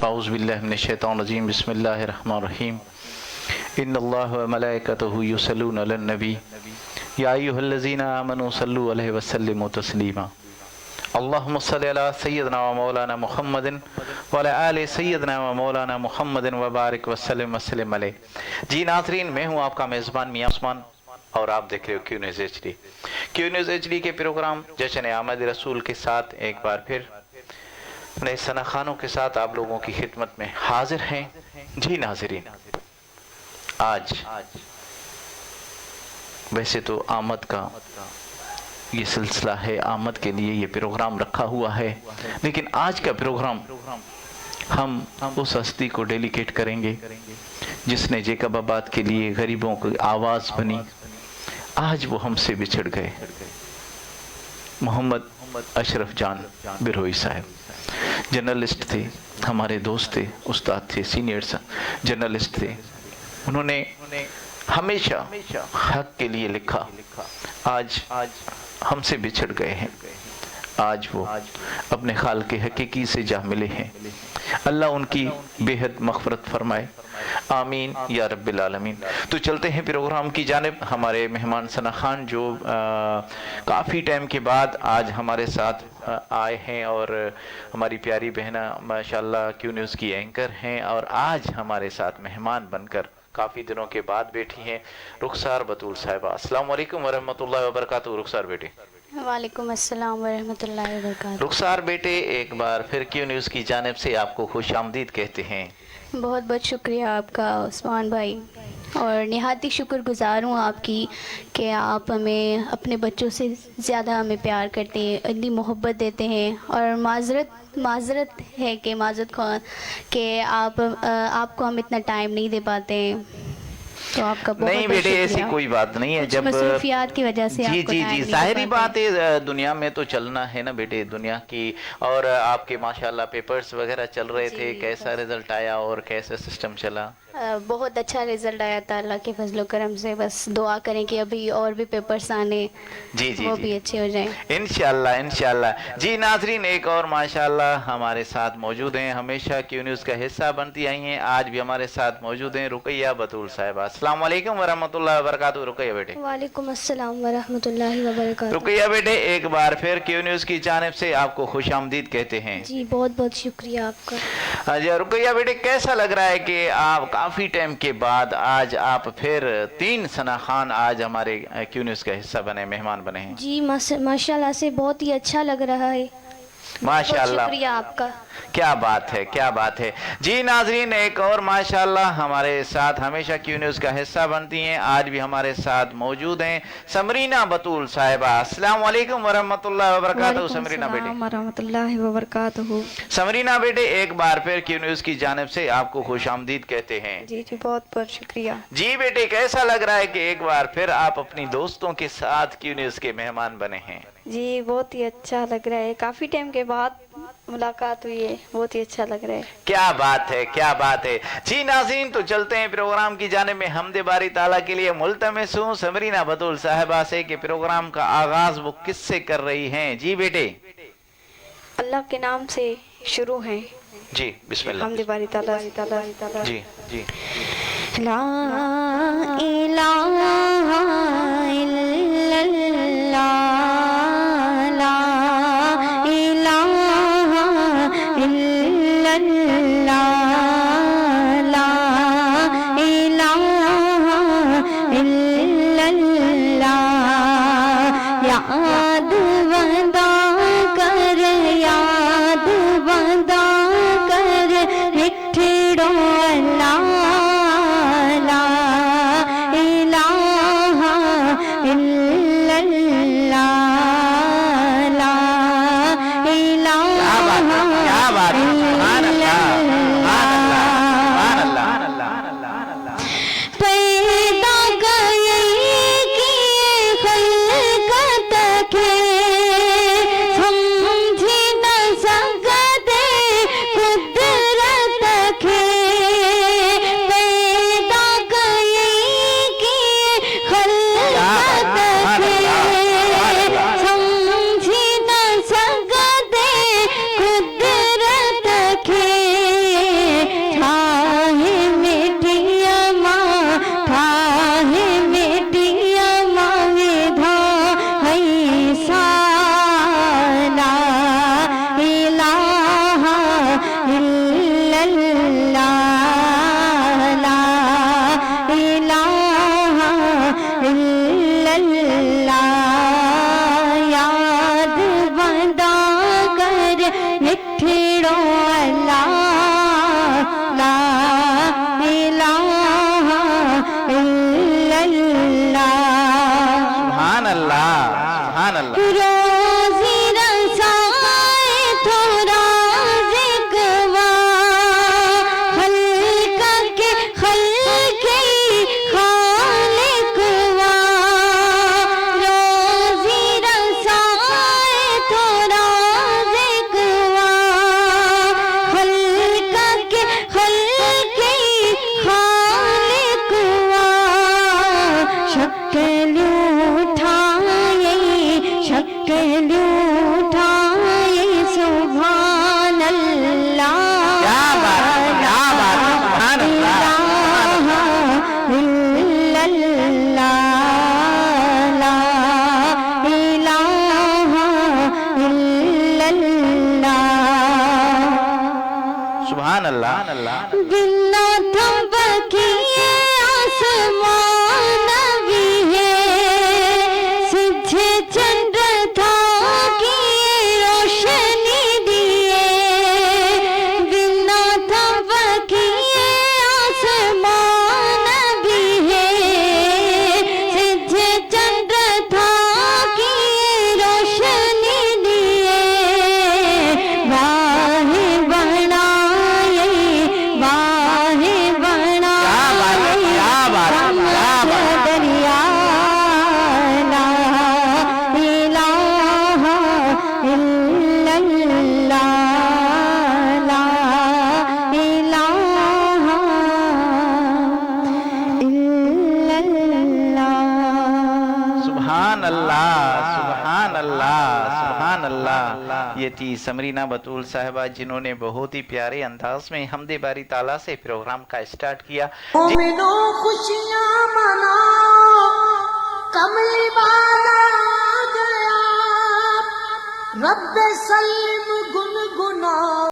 अऊज़ु बिल्लाहि मिनश्शैतानिर्रजीम बिस्मिल्लाहिर्रहमानिर्रहीम इन्नल्लाह व मलाइकतहु युसल्लूना अलन नबी या अय्युहल्लज़ीना आमनू सल्लु अलैहि व सल्लिमू तस्लीमा अल्लाहुम्मा सल्लि अला सय्यिदिना व मौलाना मुहम्मदिन व अला आलि सय्यिदिना व मौलाना मुहम्मदिन व बारिक व सल्लिम अलैहि। जी नाज़रीन, मैं हूँ आपका मेज़बान मियां उस्मान और आप देख रहे हो Q news HD। Q news HD के प्रोग्राम जश्न आमद रसूल के साथ एक बार फिर नए सना खानों के साथ आप लोगों की खिदमत में हाजिर हैं। जी नाज़रीन, आज वैसे तो आमद का ये सिलसिला है, आमद के लिए ये प्रोग्राम रखा हुआ है, लेकिन आज का प्रोग्राम हम उस हस्ती को डेडिकेट करेंगे जिसने जेकबाबाद के लिए गरीबों की आवाज़ बनी। आज वो हमसे बिछड़ गए। मोहम्मद अशरफ जान बिरोई साहब जर्नलिस्ट थे, हमारे दोस्त थे, उस्ताद थे, सीनियर जर्नलिस्ट थे। उन्होंने हमेशा हक के लिए लिखा। आज हमसे बिछड़ गए हैं। आज वो अपने खालिक हकीकी से जा मिले हैं। अल्लाह उनकी बेहद मग़फ़िरत फरमाए, आमीन या रब्बिल आलमीन। तो चलते हैं प्रोग्राम की जानिब। हमारे मेहमान सना खान जो काफ़ी टाइम के बाद आज हमारे साथ आए हैं और हमारी प्यारी बहना माशाल्लाह क्यू न्यूज़ की एंकर हैं और आज हमारे साथ मेहमान बनकर काफ़ी दिनों के बाद बैठी हैं रुखसार बतूल साहिबा। अस्सलाम वालेकुम वरहमतुल्लाहि वबरकातुहू। रुखसार बेटी। वालेकुम अस्सलाम वरहमतुल्लाहि वबरकातुहू। रुखसार बेटे, एक बार फिर क्यू न्यूज़ की जानिब से आपको खुश आमदीद कहते हैं। बहुत बहुत शुक्रिया आपका उस्मान भाई, और निहायती शुक्रगुजार हूँ आपकी कि आप हमें अपने बच्चों से ज़्यादा हमें प्यार करते हैं, इतनी मोहब्बत देते हैं। और माजरत है कि आपको हम इतना टाइम नहीं दे पाते हैं, तो आपका बहुत नहीं बेटे, ऐसी कोई बात नहीं है। जब मसरूफियात की वजह से जी जी जी ज़ाहिरी बात है, दुनिया में तो चलना है ना बेटे दुनिया की। और आपके माशाल्लाह पेपर्स वगैरह चल रहे थे, कैसा रिजल्ट आया और कैसा सिस्टम चला? बहुत अच्छा रिजल्ट आया था अल्लाह के फजल करम से। बस दुआ करें कि अभी और भी पेपर्स आने जी जी वो जी भी अच्छे हो जाएं इंशाल्लाह इंशाल्लाह। जी नाज़रीन, एक और माशाल्लाह हमारे साथ मौजूद हैं, हमेशा क्यू न्यूज़ का हिस्सा बनती आई हैं, आज भी हमारे साथ मौजूद हैं रुकैया बतूल साहिबा। अस्सलाम वालेकुम वरहमतुल्लाहि वबरकातुहू। रुकैया बेटे। वालेकुम अस्सलाम वरहमतुल्लाहि वबरकातुहू। रुकैया बेटे, एक बार फिर क्यू न्यूज़ की जानिब से आपको खुश आमदीद कहते हैं। जी बहुत बहुत शुक्रिया आपका। अच्छा रुकैया बेटे, कैसा लग रहा है कि आप काफ़ी टाइम के बाद आज आप फिर 3 सना खान आज हमारे क्यू न्यूज़ का हिस्सा बने, मेहमान बने हैं? जी माशाल्लाह से बहुत ही अच्छा लग रहा है। माशाल्लाह, शुक्रिया आपका। क्या बात है, क्या बात है। जी नाज़रीन, एक और माशाल्लाह हमारे साथ हमेशा क्यू न्यूज़ का हिस्सा बनती हैं, आज भी हमारे साथ मौजूद हैं समरीना बतूल साहिबा। अस्सलाम वालेकुम वरहमतुल्लाहि वबरकातुहू। समरीना बेटे। वरहमतुल्लाहि वबरकातुहू। समरीना बेटे, एक बार फिर क्यू न्यूज़ की जानिब से आपको खुश आमदीद कहते हैं। जी जी बहुत बहुत शुक्रिया। जी बेटे, कैसा लग रहा है कि एक बार फिर आप अपनी दोस्तों के साथ क्यू न्यूज़ के मेहमान बने हैं? जी बहुत ही अच्छा लग रहा है, काफ़ी टाइम के बाद मुलाकात हुई है, बहुत ही अच्छा लग रहा है। क्या बात है, क्या बात है। जी नाज़रीन, तो चलते हैं प्रोग्राम की जाने में। हमदे बारी ताला के लिए मुल्तमिस हूँ समरीना बतूल साहिबा से कि प्रोग्राम का आगाज वो किससे कर रही हैं। जी बेटे। अल्लाह के नाम से शुरू है। जी बिस्मिल्लाह। हमदे बारी ताला। जी जी। ला इलाहा इल्लल्लाह, ला इलाहा इल्लल्लाह, ला इलाहा इल्लल्लाह। याद बंदा कर, याद बंदा कर मिठड़ो अल्लाह, ला इलाहा इल्लल्लाह, ला इलाहा पैदा गए किए खल्कत के, समझी न सकते कुदरत के, सुभान अल्लाह। बिना तबकिए आसमान भी है, सिझे चंद्र था की रोशनी दिए। बिना तबकिए आसमान भी है, सिझे चंद्र था की रोशनी दिए। वाहे बनाए, वाहे बनाए, दरिया ला इलाहा इल्लल्लाह, ला इलाहा इल्लल्लाह। सुभान अल्लाह, सुभान अल्लाह, सुभान अल्लाह। ये थी समरीना बतूल साहिबा, जिन्होंने बहुत ही प्यारे अंदाज में हमदे बारी ताला से प्रोग्राम का स्टार्ट किया। मोमिनो खुशियाँ मनाओ, कमली वाला आ गया, रब्बे सल्लिम